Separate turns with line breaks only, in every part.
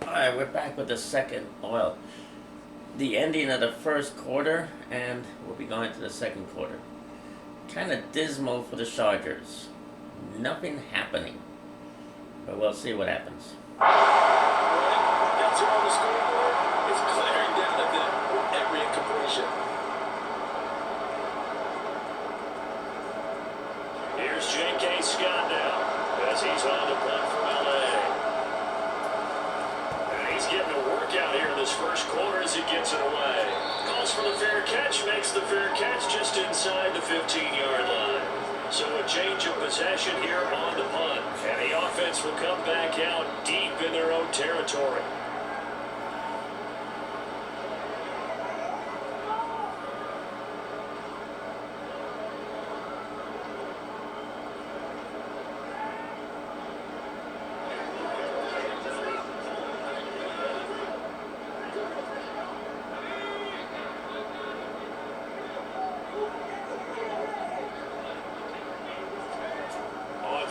Alright, we're back with the the ending of the first quarter, and we'll be going to the second quarter. Kind of dismal for the Chargers. Nothing happening. But we'll see what happens.
That's here on the scoreboard. It's glaring down at them with every incompletion.
Here's J.K. Scott now as he's on the punt for L.A. And he's getting a workout here in this first quarter as he gets it away. Calls for the fair catch, makes the fair catch just inside the 15-yard line. So a change of possession here on the punt. And the offense will come back out deep in their own territory.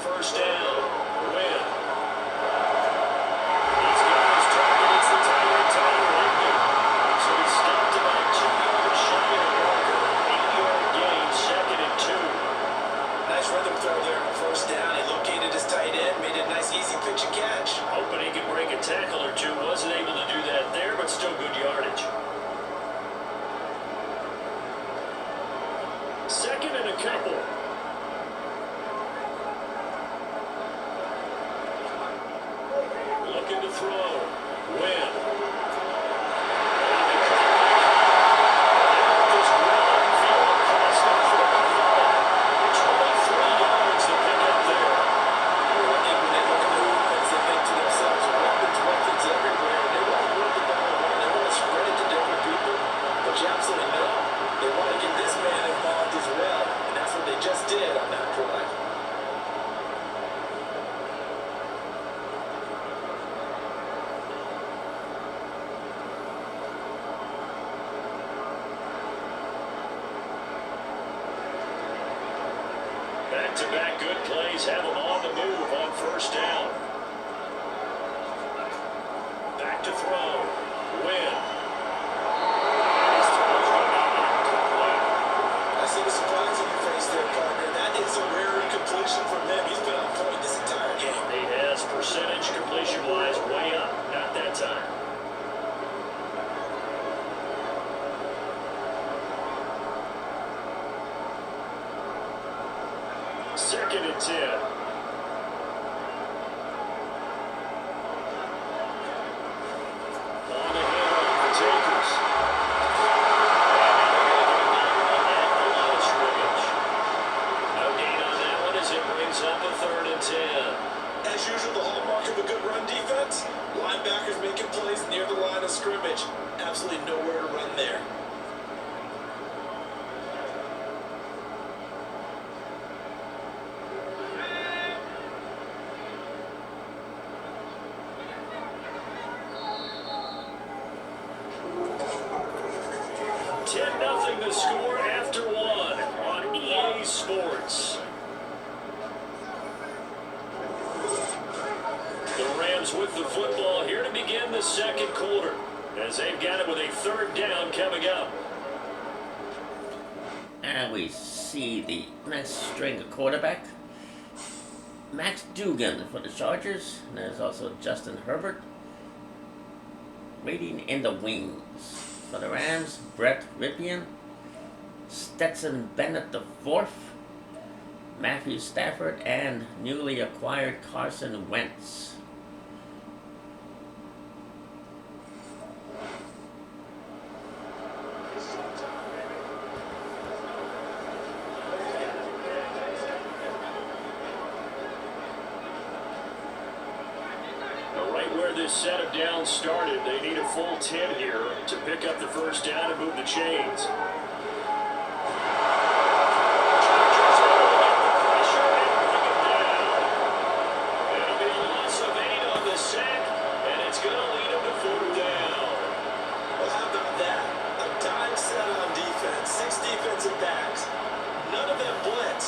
First down, Wynn. He's got his target. It's the tight end, Tyler Higbee. So he's stopped about 2 yards shy of Walker. 8-yard gain, 2nd and 2.
Nice rhythm throw there on first down. He located his tight end, made a nice easy pitch and catch.
Hoping he could break a tackle or two. Wasn't able to do that there, but still good yardage. 2nd and a couple. Looking to throw. Wynn. Just run. Feel across the 45. 23 yards to pick up there.
When they look at the offense, they think to themselves, weapons everywhere. They want to move the ball around. They want to spread it to different people. But you absolutely know they want to get this man involved as well. And that's what they just did on that play.
Back-to-back good plays have them on the move on first down. Back to throw. Wynn. And his throw's going to be incomplete.
I see the surprise on your face there, partner. That is a rare incompletion from him. He's been on point this entire game.
He has percentage completion-wise way up. Not that time. Second and 10. On the hill for Takers. At the line of scrimmage. No gain on that one as it brings up a 3rd and 10.
As usual, the hallmark of a good run defense, linebackers making plays near the line of scrimmage. Absolutely nowhere to run there.
The score after 1 on EA Sports. The Rams with the football here to begin the second quarter as they've got it with a 3rd down coming up.
And we see the next string of quarterback. Max Dugan for the Chargers. And there's also Justin Herbert. Waiting in the wings. For the Rams, Brett Ripien. Stetson Bennett IV, Matthew Stafford, and newly acquired Carson Wentz.
Right where this set of downs started, they need a full 10 here to pick up the first down and move the chains.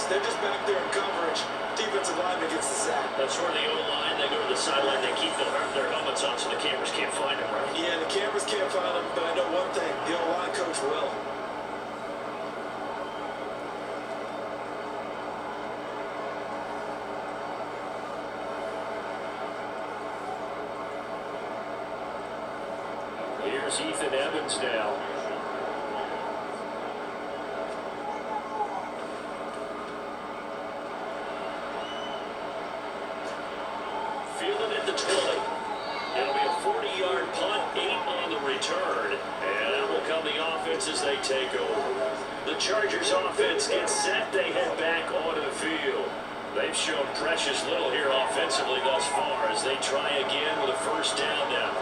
They're just back there in coverage. Defensive lineman gets the sack.
That's where the O-line, they go to the sideline, they keep their helmets on so the cameras can't find him, right?
Yeah, the cameras can't find him, but I know one thing. The O-line coach will.
Here's Ethan Evans now. Fielded at the 20. It'll be a 40-yard punt, 8 on the return. And out will come the offense as they take over. The Chargers offense gets set. They head back onto the field. They've shown precious little here offensively thus far as they try again with a first down now.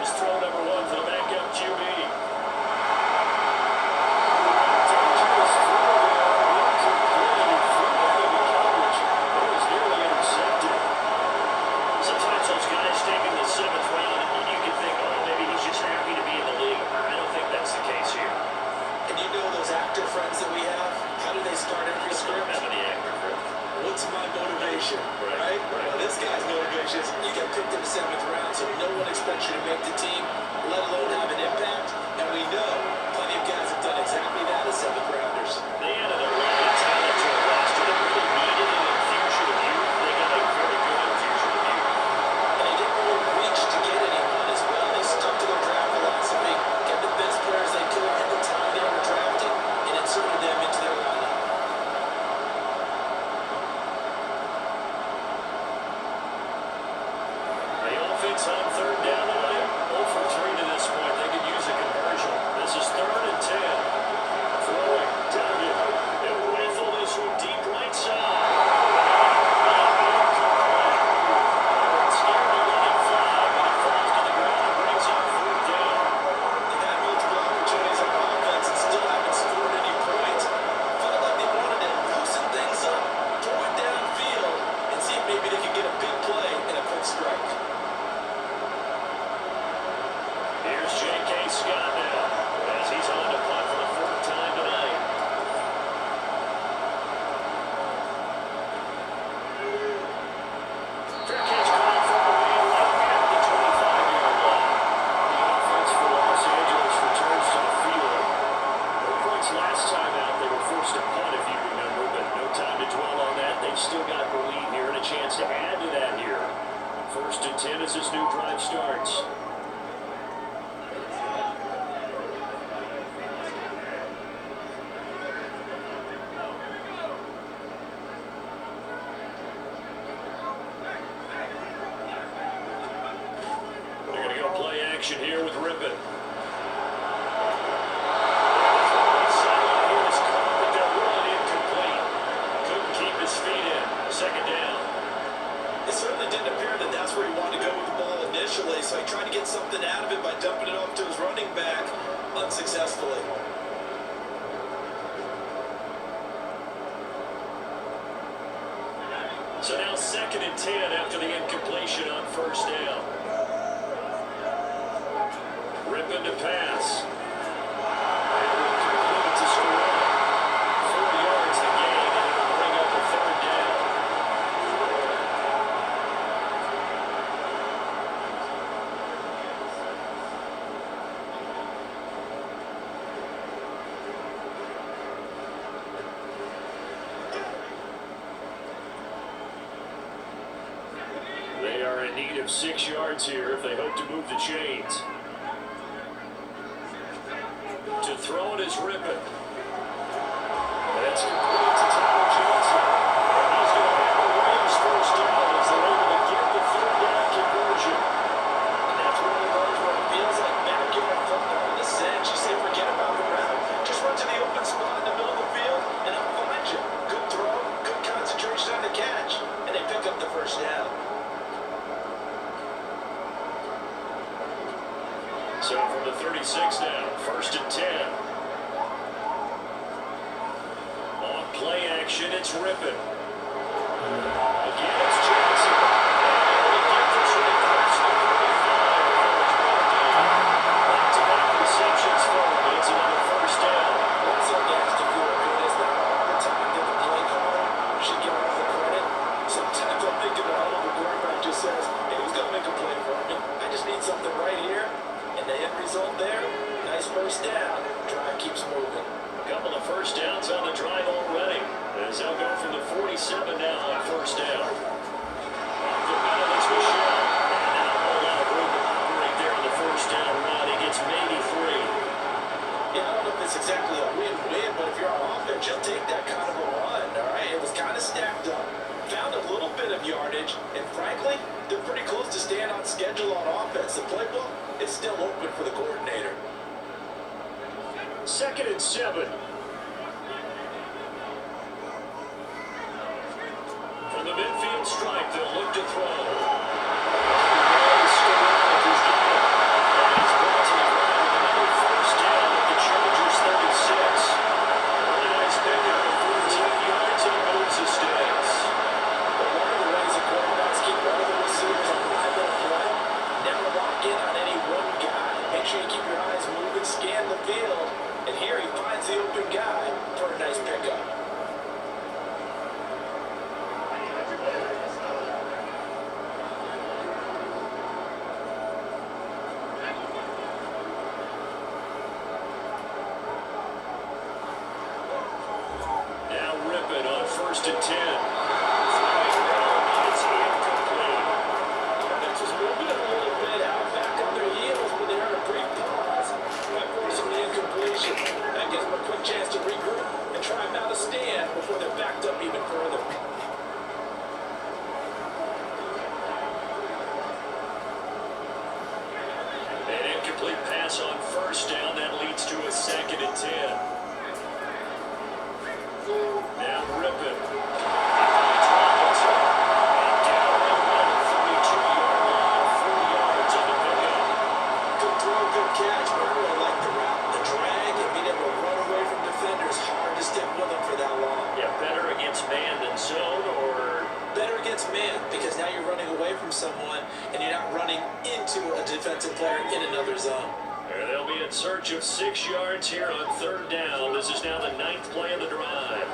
Throw number 1 for the backup QB. Dangerous throw there, incomplete, through heavy coverage. It was nearly intercepted. Sometimes those guys taking the 7th round, you can think, oh, maybe he's just happy to be in the league. I don't think that's the case here.
And you know those actor friends that we have? How do they start every script?
How many actor friends?
What's my motivation, right? Well, this guy's motivation is you get picked in the 7th round, so no one expects you to make the team, let alone have an impact. And we know plenty of guys have done exactly that as 7th rounders.
They added a lot of talent to a roster that really needed an infusion of youth. They got a very good infusion of youth.
And they didn't really reach to get anyone as well. They stuck to their draft philosophy, get the best players they could at the time they were drafted, and inserted them into their lineup.
Offense on 3rd down tonight. 0 for 3 to this point. They could use a conversion. This is 3rd and 10. Throwing. Target. And rifle this one deep right side. Incomplete. Scared to let it fly, but it falls to the ground and brings up 4th down.
They've had multiple opportunities on offense and still haven't scored any points. Felt like they wanted to loosen things up, throw it downfield, and see if maybe they could get a big play and a quick strike.
Here's J.K. Scott now, as he's on to punt for the 4th time tonight. Fair catch call from the way right at the 25-yard line. The offense for Los Angeles returns to the field. No points last time out. They were forced to punt, if you remember, but no time to dwell on that. They've still got the lead here and a chance to add to that here. 1st and 10 as this new drive starts. Action here with Rippon. Sideline here is caught, but they're running incomplete. Couldn't keep his feet in. 2nd down.
It certainly didn't appear that that's where he wanted to go with the ball initially, so he tried to get something out of it by dumping it off to his running back unsuccessfully.
So now 2nd and 10 after the incompletion on 1st down. Rippon to pass. And will complete to score. 4 yards the gain, and it'll bring up a 3rd down. They are in need of 6 yards here if they hope to move the chains. To throw it is Rippon. That's complete to Tyler Johnson. And he's going to have the Rams 1st down as they're able to get the 3rd down conversion.
And that's one of those where it feels like backyard football in a sense. You say forget about the route. Just run to the open spot in the middle of the field, and I'll find you. Good throw, good concentration on the catch, and they pick up the 1st down.
So from the 36 now, 1st and 10. On play action, it's Rippon. Again, it's Johnson. And he gets this one across the 45. Back-to-back receptions for him, but it's another first down.
Once our guys to feel good, it's not all the time that the play caller should get all the credit. Sometimes I'm thinking the hell of a quarterback just says, hey, who's going to make a play for me? I just need something right here. And the end result there, nice first down. Drive keeps moving.
A couple of first downs on the drive already. As they'll go from the 47 now on first down. Off the middle, it's Michelle. And not a whole lot of room to operate there on the first down run. He gets maybe 3.
Yeah, I don't know if it's exactly a win-win, but if you're on offense, you'll take that kind of a run, all right? It was kind of stacked up. Found a little bit of yardage, and frankly, they're pretty close to staying on schedule on offense. The playbook is still open for the coordinator.
2nd and 7. From the midfield stripe, they'll look to throw. He's got it. And he's brought to the ground with another first down at the Chargers' 36. Really nice pickup of 14 yards and he moves the sticks.
But one of the ways the quarterbacks keep all the receivers alive in a play, never lock in on any one guy. Make sure you keep your eyes moving, scan the field, and here he finds the open guy for a nice pickup.
Now Rippon on 1st and 10. Throwing down, it's incomplete.
Offense was moving a little bit out back on their heels, but they earned a brief pause by forcing the incompletion. That gives them a quick chance to regroup and try and mount a stand before they're backed up even further.
An incomplete pass on first down. That leads to a 2nd and 10. Now Rippon. And down the run, 32-yard line, 4 yards on the pickup.
Good throw, good catch. Narro liked the route, the drag, and being able to run away from defenders. Hard to stick with them for that long.
Yeah, better against man than zone, or
Better against man, because now you're running away from someone and you're not running into a defensive player in another zone.
they'll be in search of 6 yards here on 3rd down. This is now the 9th play of the drive.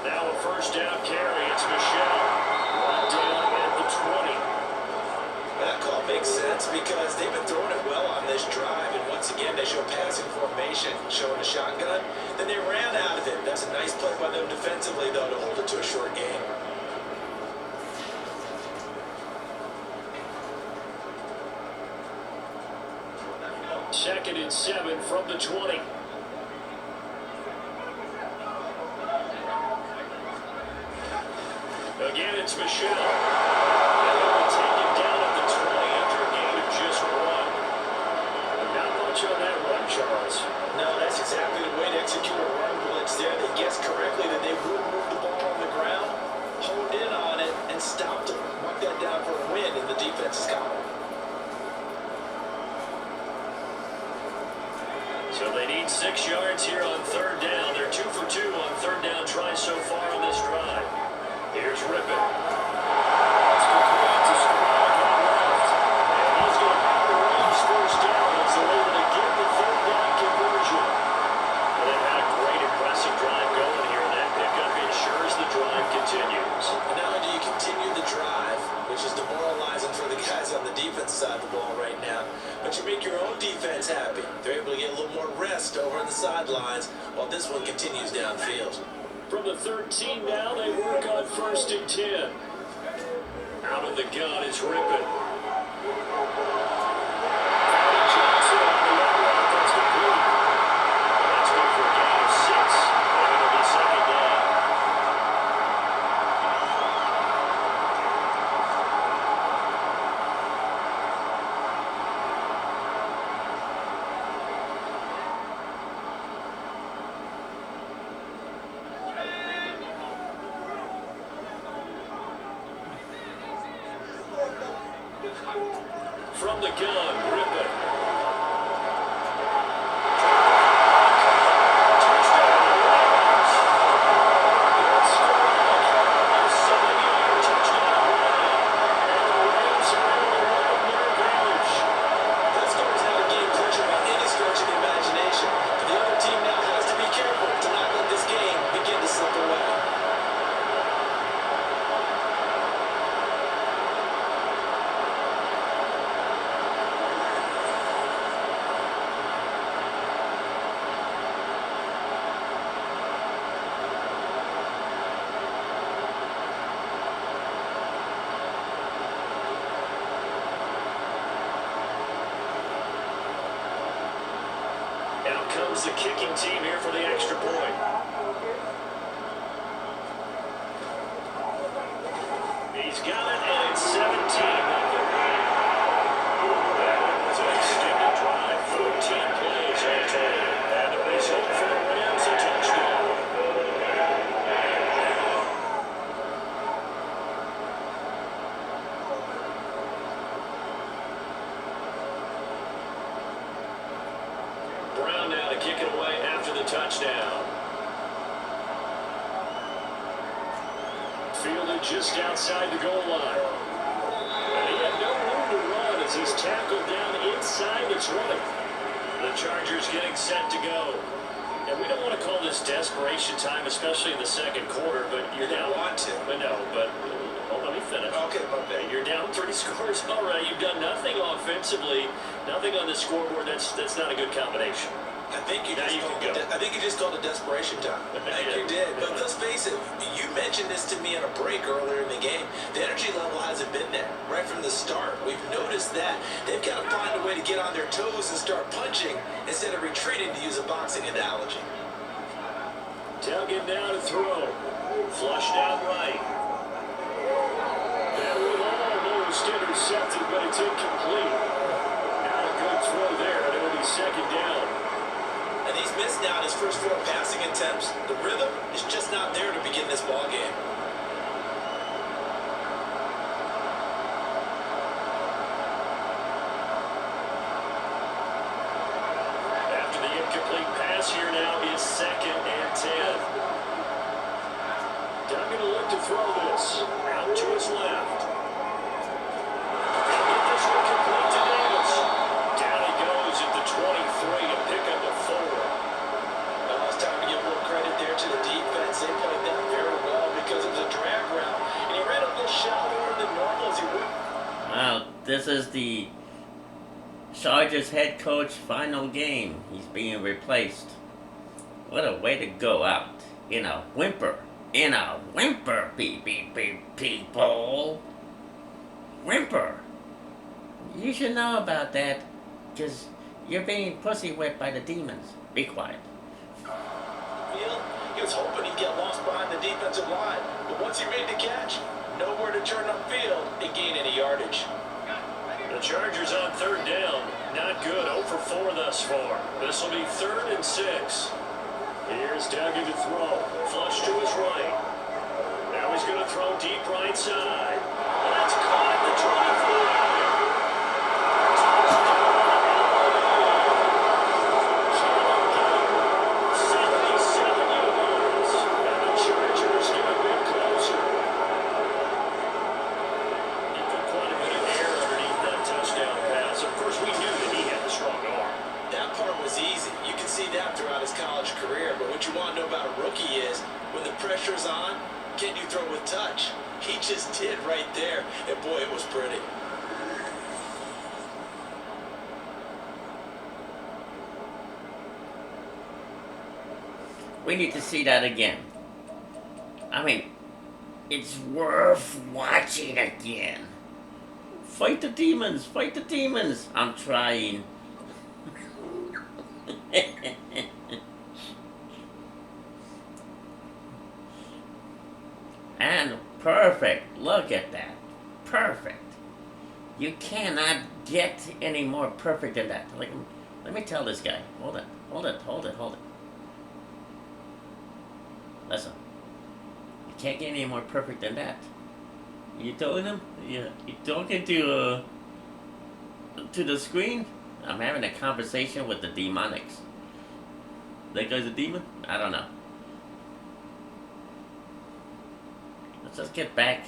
Now a first down carry. It's Michelle. Brought down at the 20.
That call makes sense because they've been throwing it well on this drive, and once again they show passing formation, showing a shotgun. Then they ran out of it. That's a nice play by them defensively, though, to hold it to a short game.
Second and 7 from the 20. Again, it's Michelle. And they'll take it down at the 20 after a gain of just 1. Not much on that run, Charles.
No, that's exactly the way to execute a run blitz there. They guessed correctly that they would move the ball on the ground, honed in on it, and stopped them. Mark that down for a win in the defense's column.
So they need 6 yards here on 3rd down. They're 2 for 2 on 3rd down tries so far on this drive. Here's Rippon. That's complete to Strong on left. And he's going to power Reeves first down as they're able to get the 3rd down conversion. Well, they've had a great, impressive drive going here. That pickup ensures the drive continues.
Not only do you continue the drive, which is demoralizing for the guys on the defense side of the ball right now, but you make your own defense happy. They're able to get a little more rest over on the sidelines while this one continues downfield.
From the 13 now, they work on 1st and 10. Out of the gun is Rippon. Johnson on the left, that's complete. That's good for a From the gun, Rippon.
That scores out a game clincher by any stretch of the imagination. The other team now has to be careful to not let this game begin to slip away.
Out comes the kicking team here for the extra point. He's got it, and it's 17-0. That was an extended drive, 14 plays all total. And the result for the Rams, a touchdown. Brown now to kick it away after the touchdown. Fielded just outside the goal line. And he had no room to run as he's tackled down inside its right. The Chargers getting set to go. And we don't want to call this desperation time, especially in the second quarter, but you're down.
Want to.
But no, but well, let me finish.
Okay, my bad.
You're down 3 scores already. You've done nothing offensively, nothing on the scoreboard. That's not a good combination.
I think you
Now
just
you
called
can go.
I think you just called it desperation time. I think you did. But let's face it, you mentioned this to me on a break earlier in the game. The energy level hasn't been there right from the start. We've noticed that. They've got to find a way to get on their toes and start punching instead of retreating, to use a boxing analogy.
Tailgate now to throw. Flushed out right. That was almost intercepted, but it's incomplete. Not a good throw there, and it'll be second down.
And he's missed now his first 4 passing attempts. The rhythm is just not there to begin this ball game.
After the incomplete pass here now is 2nd and 10. Doug going to look to throw this. Out to his left. He'll get this one complete to Davis. Down he goes at the 23 to pick up a 4.
Well, it's time to give a little credit there to the defense. They played that very well because it was a drag route. And he ran a little shallower than normal as he would.
Wow, this is the Chargers head coach final game. He's being replaced. What a way to go out. In a whimper. In a whimper, people. Whimper. You should know about that, because you're being pussy whipped by the demons. Be quiet.
Field, he was hoping he'd get lost behind the defensive line. But once he made the catch, nowhere to turn upfield and gain any yardage.
The Chargers on 3rd down. Not good. 0 for 4 thus far. This will be 3rd and 6. Here's Duggan to throw. Flush to his right. Now he's going to throw deep right side. That's caught at the 25.
Pressure's on, can you throw with touch? He just did right there, and boy, it was pretty.
We need to see that again. I mean, it's worth watching again. Fight the demons, fight the demons. I'm trying. And perfect. Look at that. Perfect. You cannot get any more perfect than that. Like, let me tell this guy. Hold it. Listen. You can't get any more perfect than that. You telling him? Yeah. You talking to to the screen. I'm having a conversation with the demonics. That guy's a demon? I don't know. Let's just get back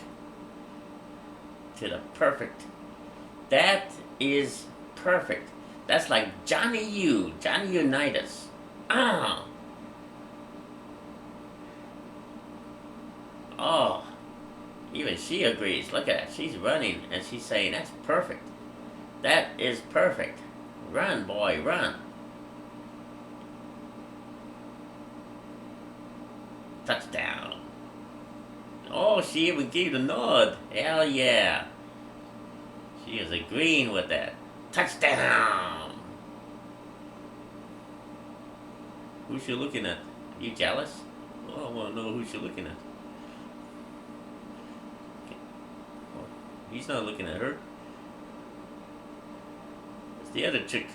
to the perfect. That is perfect. That's like Johnny Unitas. Ah. Oh. Even she agrees. Look at that. She's running and she's saying that's perfect. That is perfect. Run, boy, run. Touchdown. Oh, she even gave the nod. Hell yeah. She is agreeing with that. Touchdown. Who's she looking at? You jealous? Oh, I want to know who she's looking at. Oh, he's not looking at her. It's the other chick.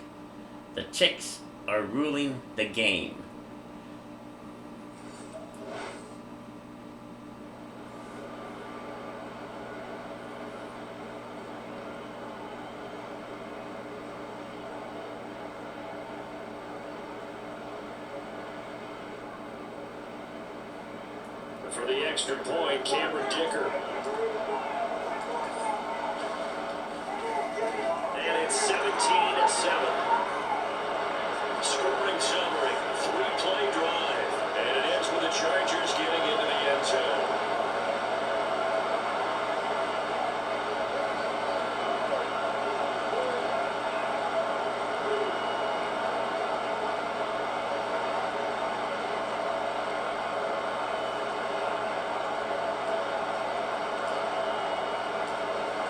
The chicks are ruling the game.
For the extra point, Cameron Dicker. And it's 17-7. Scoring summary, 3-play drive. And it ends with the Chargers getting into the end zone.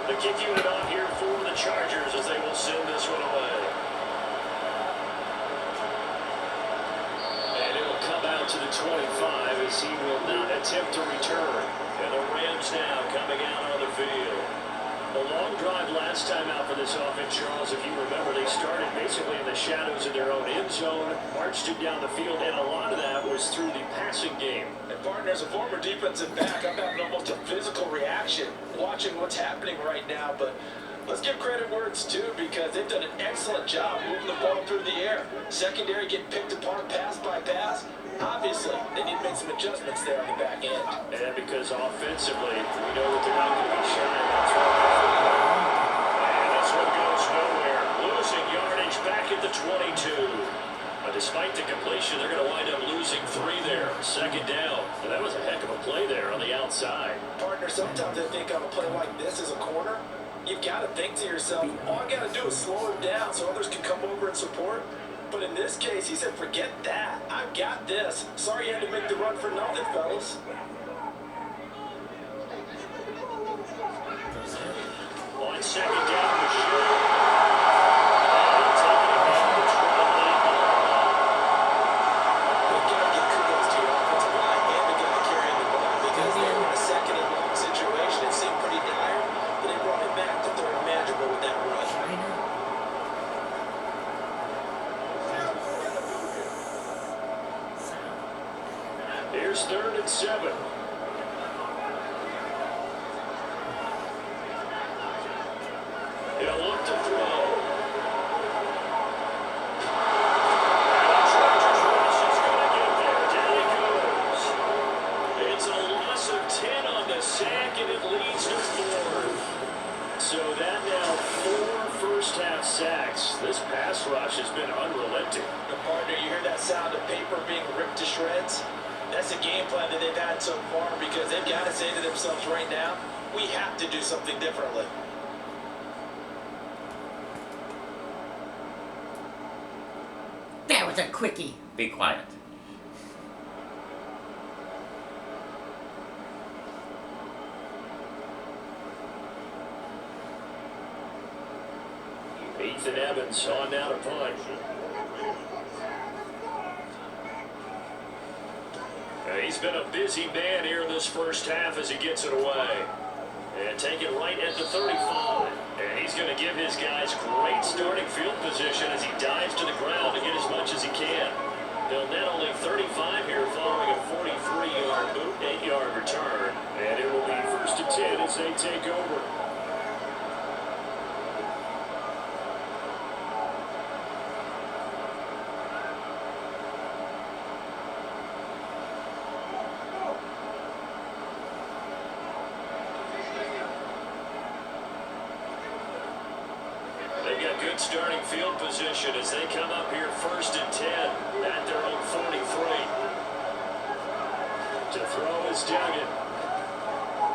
The kick unit on here for the Chargers as they will send this one away. And it will come out to the 25 as he will not attempt to return. And the Rams now coming out on the field. A long drive last time out for this offense, Charles. If you remember, they started basically in the shadows of their own end zone, marched it down the field, and a lot of that was through the passing game.
And partner, as a former defensive back, I'm having almost a physical reaction watching what's happening right now. But let's give credit where it's due, because they've done an excellent job moving the ball through the air. Secondary getting picked apart pass by pass. Obviously, they need to make some adjustments there on the back end.
And because offensively, we know that they're not going to be shy. That's right. And this one goes nowhere. Losing yardage back at the 22. But despite the completion, they're going to wind up losing 3 there. Second down. And that was a heck of a play there on the outside.
Partner, sometimes I think on a play like this as a corner, you've got to think to yourself, all I got to do is slow him down so others can come over and support. But in this case, he said, forget that. I've got this. Sorry you had to make the run for nothing, fellas.
On second down, Michelle.
We've got to give kudos to your offensive line and the guy carrying the ball, because they were in a second and long situation. It seemed pretty dire, but they brought it back to third and manageable with that run.
Here's 3rd and 7. He'll look to throw. And the Chargers rush is going to get there. Down he goes. It's a loss of 10 on the sack, and it leads to 4. So that now 4 first-half sacks. This pass rush has been unrelenting.
The partner, you hear that sound of paper being ripped to shreds? That's a game plan that they've had so far, because they've got to say to themselves right now, we have to do something differently.
That was a quickie. Be quiet.
Ethan Evans on now to punt. He's been a busy man here in this first half as he gets it away. And taken right at the 35. And he's going to give his guys great starting field position as he dives to the ground to get as much as he can. They'll net only 35 here following a 43-yard boot, 8-yard return. And it will be 1st and 10 as they take over. Good starting field position as they come up here 1st and 10 at their own 43. To throw is Duggan.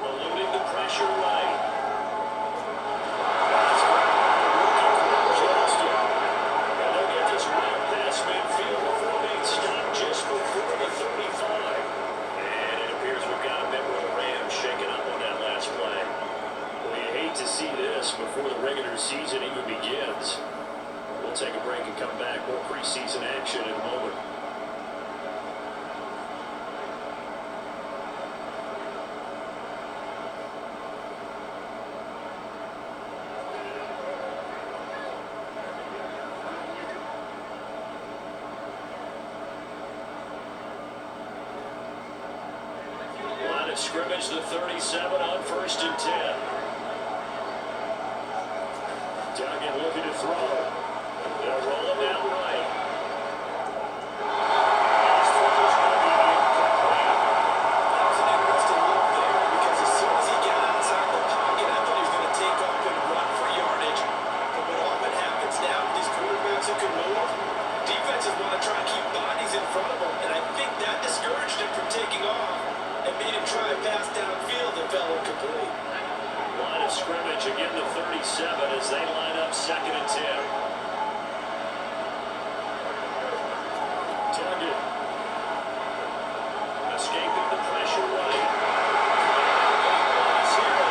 Eluding the pressure right. That's Johnston. And they'll get this right past midfield before being stopped just before the 35. And it appears we've got a member of the Rams shaken up on that last play. Well, you hate to see this before the regular season even begins. We'll take a break and come back. More preseason action in a moment. Line of scrimmage, the 37 on 1st and 10. Duggan looking to throw. They'll roll him down right. His throw is going to be incomplete.
That was an interesting look there because as soon as he got outside the pocket, I thought he was going to take off and run for yardage. But what often happens now with these quarterbacks who can move, defenses want to try and keep bodies in front of them, and I think that discouraged him from taking off and made him try a pass downfield that fell incomplete.
Line of scrimmage, again the 37 as they line up 2nd and 10. Duggan. Escaping the pressure right.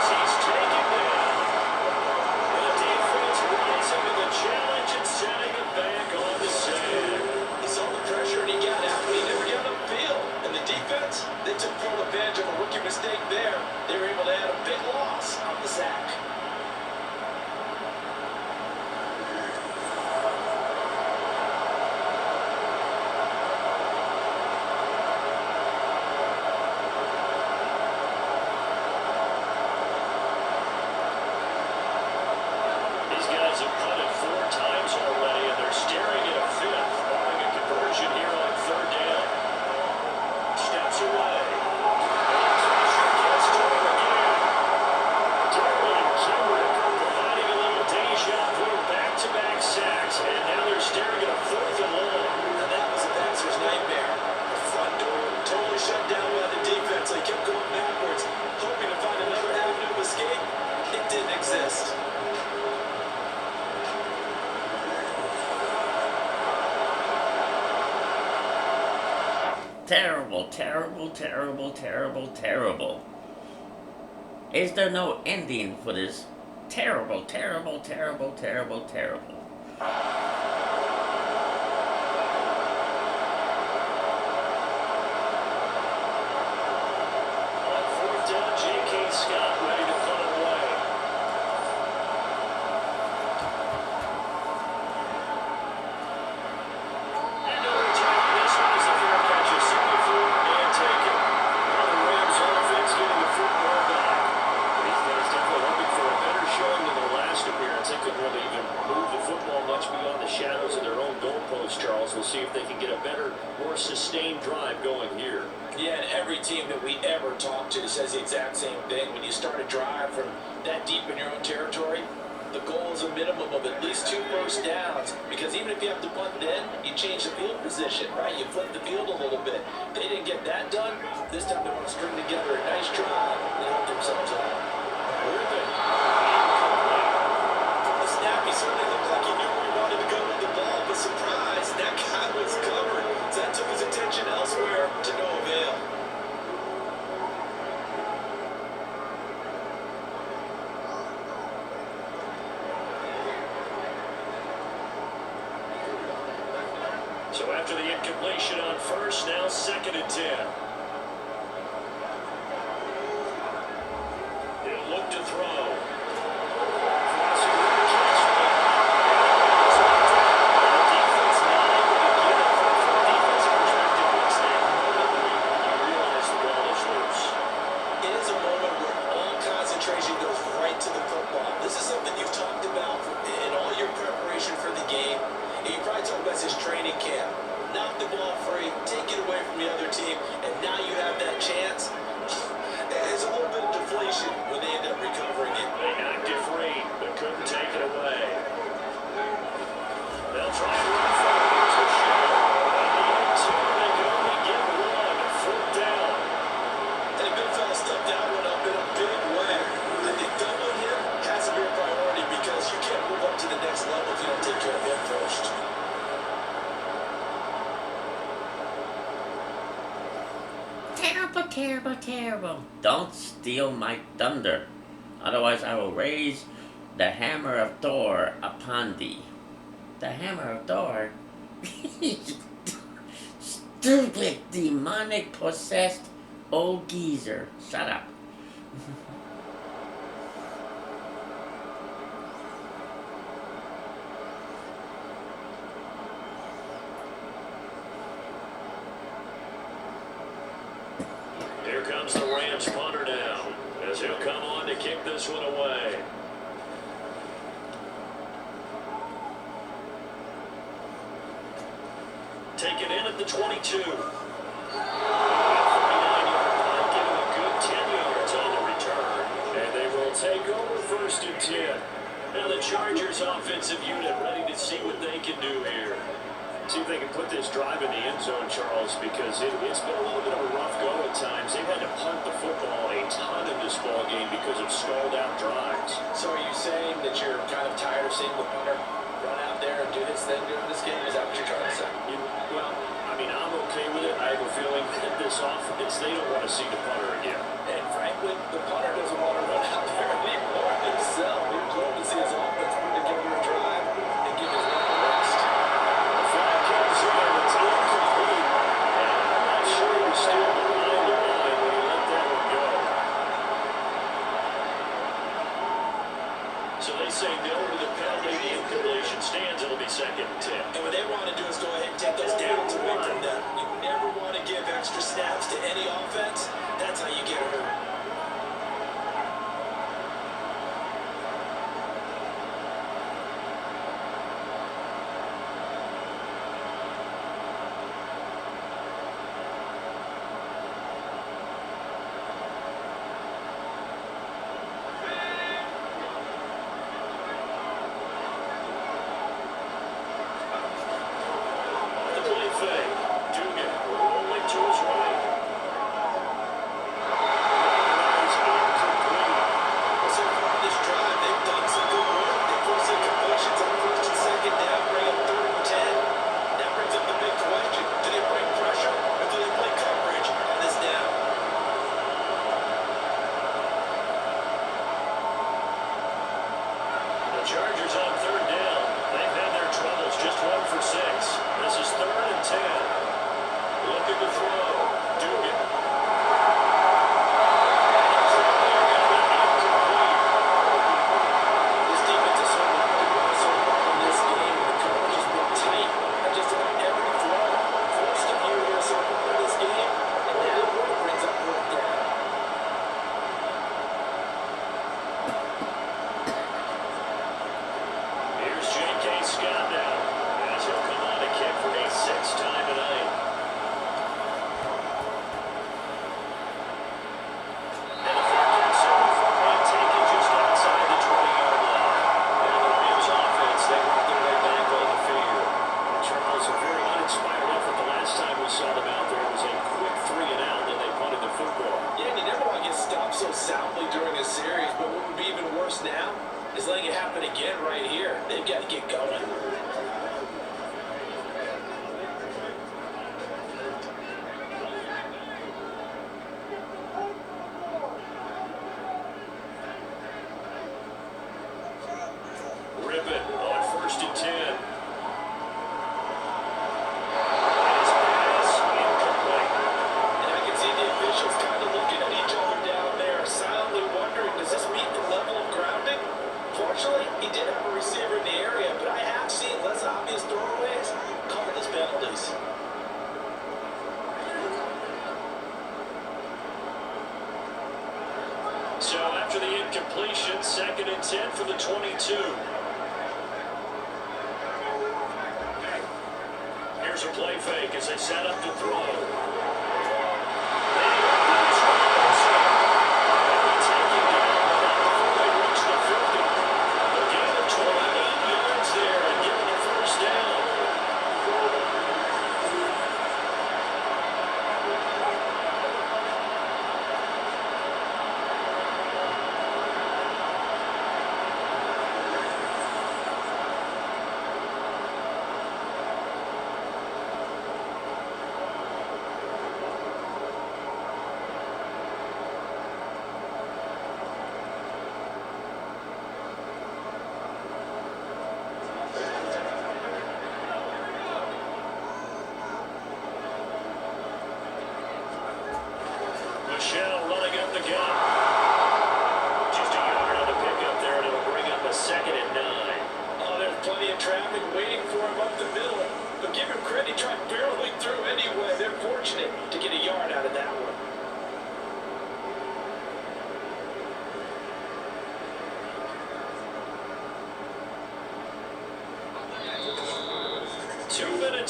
He's taken down. The defense rising to the challenge and setting him back on the sand.
He saw the pressure and he got out, but he never got upfield. And the defense, they took full advantage of a rookie mistake there. They were able to add a big loss on the sack.
These guys have punted 4 times already, and they're staring at a 5th, barring a conversion here on 3rd down. Steps away. Pressure gets to him again. Darwin Kimbrick providing a little deja vu, back-to-back sacks, and now they're staring at a 4th and long.
And that was a passer's nightmare. The front door totally shut down by the defense. They kept going backwards, hoping to find another avenue of escape. It didn't exist.
Terrible, terrible, terrible, terrible, terrible. Is there no ending for this? Terrible, terrible, terrible, terrible, terrible.
On 4th down, J.K. Scott ready to punt it away. And no return on this one as the fair catch is simply through and taken. Now the Rams offense getting the football back. These guys definitely hoping for a better showing than their last appearance. They couldn't really even move the football much beyond the shadows of their own goalpost, Charles. We'll see if they can get a better, more sustained drive going here.
Yeah, and every team that we ever talk to says the exact same thing. When you start a drive from that deep in your own territory, the goal is a minimum of at least 2 first downs. Because even if you have to punt then, you change the field position, right? You flip the field a little bit. They didn't get that done. This time they want to string together a nice drive and help themselves out.
Irvin.
From the snap, he certainly looked like he knew where he wanted to go with the ball, but surprise, that guy was covered. So that took his attention elsewhere to no avail.
So after the incompletion on 1st, now 2nd and 10. He'll look to throw. Crossing the catch. The defense not able to get it. From a defensive perspective, once they hold it, you realize the ball is loose.
It is a moment where all concentration goes right to the football. This is something you've talked about in all your preparation for the game. And you probably talked about this training camp. Knock the ball free, take it away from the other team, and now you have that chance. There's a little bit of deflation when they end up recovering it.
They knocked it free, but couldn't take it away.
Terrible, terrible, terrible. Don't steal my thunder. Otherwise I will raise the hammer of Thor upon thee. The hammer of Thor? Stupid, demonic, possessed old geezer. Shut up.
Here comes the Rams punter now, as he'll come on to kick this one away. Take it in at the 22. 39-yard punt, giving a good 10 yards on the return. And they will take over 1st and 10. Now the Chargers offensive unit ready to see what they can do here. See if they can put this drive in the end zone, Charles, because it's been a little bit of a rough go at times. They've had to punt the football a ton in this ball game because of stalled out drives.
So are you saying that you're kind of tired of seeing the punter run out there and do his thing during this game? Is that what you're trying to say?
Well, I mean, I'm okay with it. I have a feeling that this offense, they don't want to see the punter again.
And frankly, the punter doesn't want to run out there anymore himself. We're glad to see his offense put together a drive and give his man a rest.
The flag comes in, it's incomplete. And I'm not sure he was still behind the line when he let that one go. So they say no to the penalty. The incompletion stands. It'll be 2nd and 10.
And what they want to do is go ahead and take those downs away from them. You never want to give extra snaps to any offense. That's how you get hurt.
The play fake. Dugan rolling to his right. That is incomplete.
Well, so far on this drive, they've done some good work. They forced incompletions on 1st and 2nd down, bring up 3rd and 10. That brings up the big question. Do they bring pressure or do they play coverage on this down?
The Chargers on 3rd down. They've had their troubles. Just 1 for 6. This is 3rd and 10. Looking to throw. Dugan.
This defense is certainly doing so far in this game, and the coverage has been tight on just about every throw. Forced a few here so far in this game, and now it brings up 4th down.
Here's J.K. Scott now, as he'll come on to kick for a 6th time tonight. And a fair catch so far and taken just outside the 20-yard line. Now the Rams offense, they work their way back on the field. And Charles, a very uninspired effort the last time we saw them out there. It was a quick 3 and out, and they punted the football.
Yeah, and you never want to get stopped so soundly during a series, but what would be even worse now is letting it happen again right here. They've got to get going.
Rippon on 1st and 10. And his pass incomplete.
And I can see the officials kind of looking at each other down there, silently wondering, does this meet the level of grounding? Fortunately, he did have a receiver in the area, but I have seen less obvious throwaways called as penalties.
So after the incompletion, 2nd and 10 for the 22. Here's a play fake as they set up to throw. They open the Chargers. And we take him down before they reach the 50. A gain of 28 yards there and give it a 1st down. shell running up the gut. Just a yard on the pickup there, and it'll bring up a 2nd and 9.
Oh, there's plenty of traffic waiting for him up the middle. But give him credit, he tried barreling through anyway. They're fortunate to get a yard out of that one.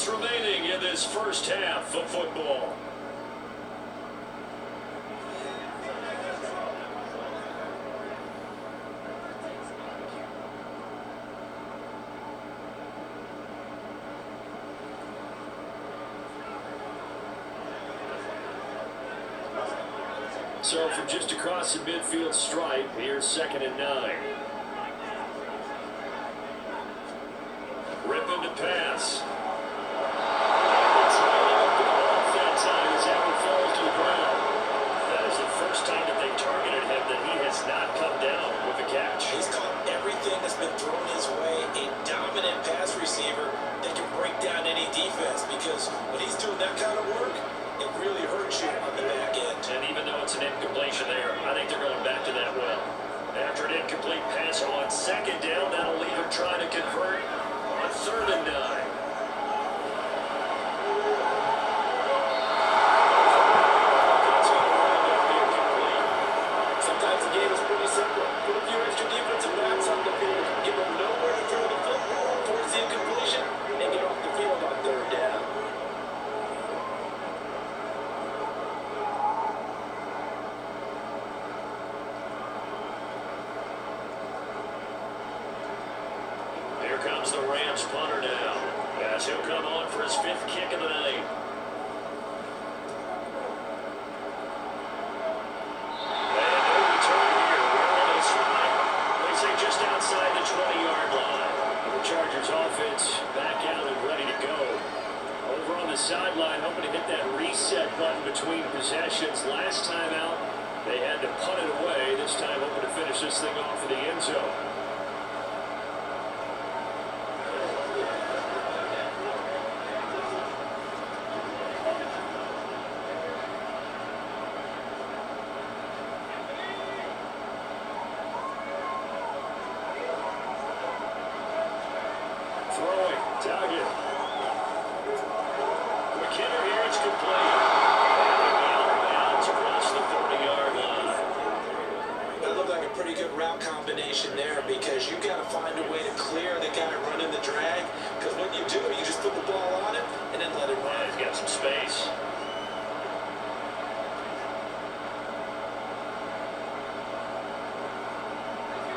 Remaining in this first half of football. So from just across the midfield stripe, here's 2nd and 9. Ripping to pass.
He's caught everything that's been thrown his way. A dominant pass receiver that can break down any defense, because when he's doing that kind of work, it really hurts you on the back end.
And even though it's an incompletion there, I think they're going back to that well. After an incomplete pass on 2nd down, that'll leave him trying to convert on 3rd and 9. Comes the Rams punter now, as he'll come on for his 5th kick of the night. And no return here. We're on his right. They say just outside the 20-yard line. The Chargers offense back out and ready to go. Over on the sideline, hoping to hit that reset button between possessions. Last time out, they had to punt it away. This time hoping to finish this thing off in the end zone.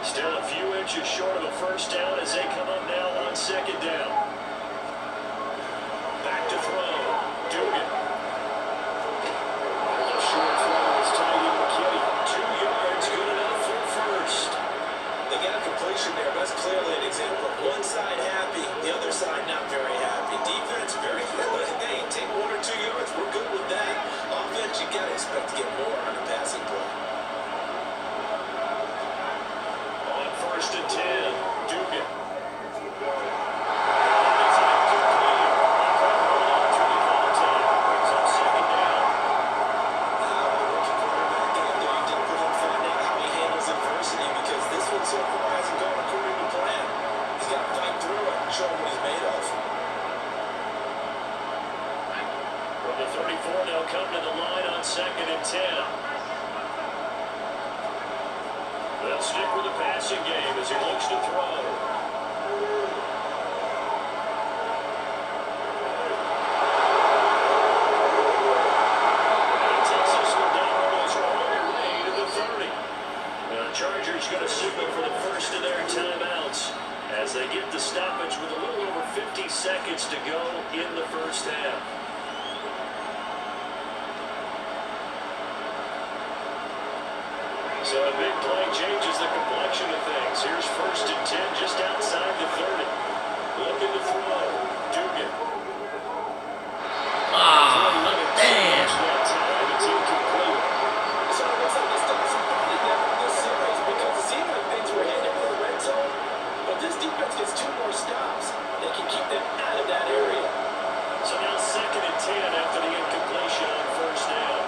Still a few inches short of a first down as they come up now on 2nd down. Back to throw. Dugan. The short throw is tight in McKinney. 2 yards, good enough for first.
They got a completion there. That's clearly an example of one side happy, the other side not very happy. Defense very good. Hey, take 1 or 2 yards. We're good with that. Offense, you got to expect to get more on the passing play.
1st and 10. Dugan. From the 34, they'll come to the line on 2nd and 10. They'll stick with the passing game as he looks to throw. And he takes this one down almost all the way to the 30. The Chargers going to signal for the first of their timeouts as they get the stoppage with a little over 50 seconds to go in the first half. So a big play changes the complexion of things. Here's 1st and 10 just outside the 30. Looking to throw. Dugan.
Damn.
That time it's incomplete.
So it looks like they started some fun in this series because it seemed like things were headed for the red zone. But this defense gets 2 more stops. They can keep them out of that area.
So now 2nd and 10 after the incompletion on 1st down.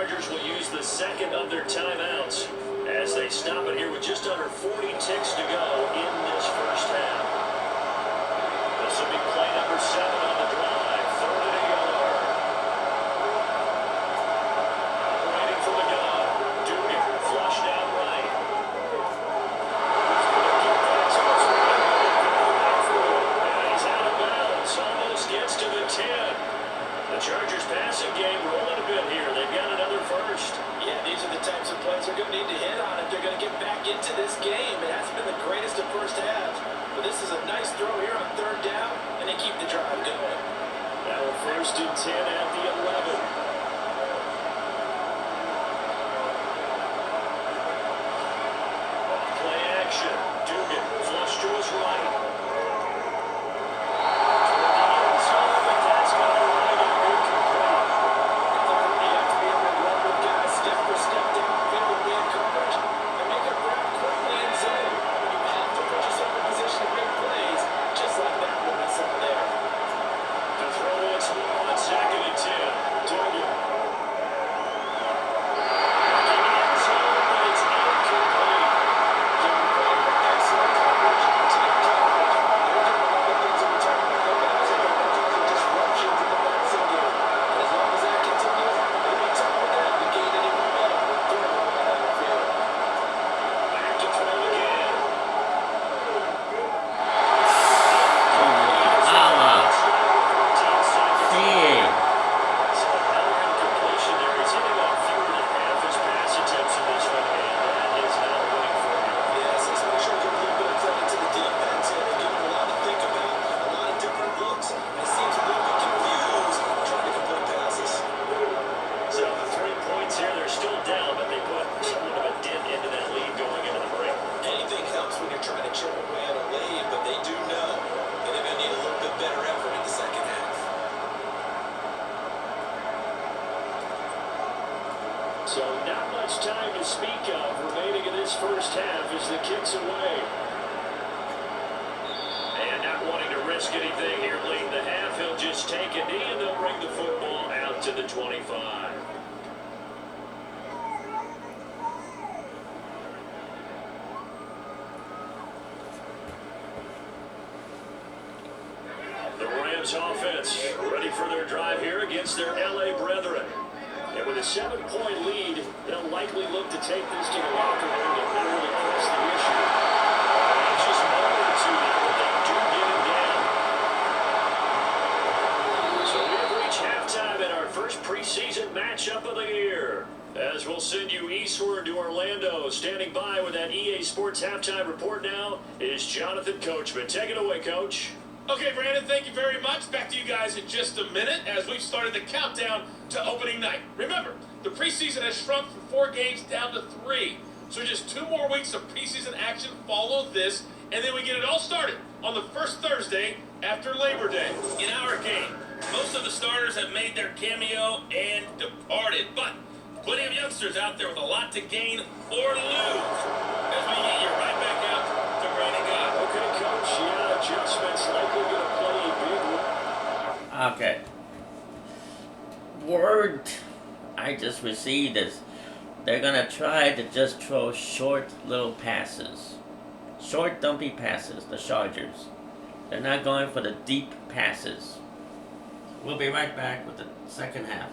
Chargers will use the second of their timeouts as they stop it here with just under 40 ticks to go in this first half. This will be play number 7 on the drive. 3rd and 8. Operating from the gun. Dugan flushed out right. And he's out of bounds. Almost gets to the 10. The Chargers passing game rolling a bit here. They've got another first.
Yeah, these are the types of plays they're going to need to hit on if they're going to get back into this game. It hasn't been the greatest of first halves, but this is a nice throw here on 3rd down, and they keep the drive going.
Now 1st and 10 at the 11. Play action. Dugan flush to his right. So not much time to speak of remaining in this first half as the kick's away. And not wanting to risk anything here late in the half, he'll just take a knee and they'll bring the football out to the 25. The Rams offense ready for their drive here against their LA brethren. And with a 7-point lead, they'll likely look to take this to the locker room to really press the issue. It's just a moment or two there, but they do get it down. So we have reached halftime in our first preseason matchup of the year. As we'll send you eastward to Orlando, standing by with that EA Sports halftime report now is Jonathan Coachman. Take it away, Coach.
Okay, Brandon, thank you very much. Back to you guys in just a minute as we've started the countdown to opening night. Remember, the preseason has shrunk from 4 games down to 3. So just 2 more weeks of preseason action follow this, and then we get it all started on the first Thursday after Labor Day. In our game, most of the starters have made their cameo and departed, but plenty of youngsters out there with a lot to gain or lose. As we get you right back out to Brandon God.
Okay, Coach, yeah, adjustments likely going to play a big role.
Okay. Word I just received is they're going to try to just throw short little passes. Short, dumpy passes, the Chargers. They're not going for the deep passes. We'll be right back with the second half.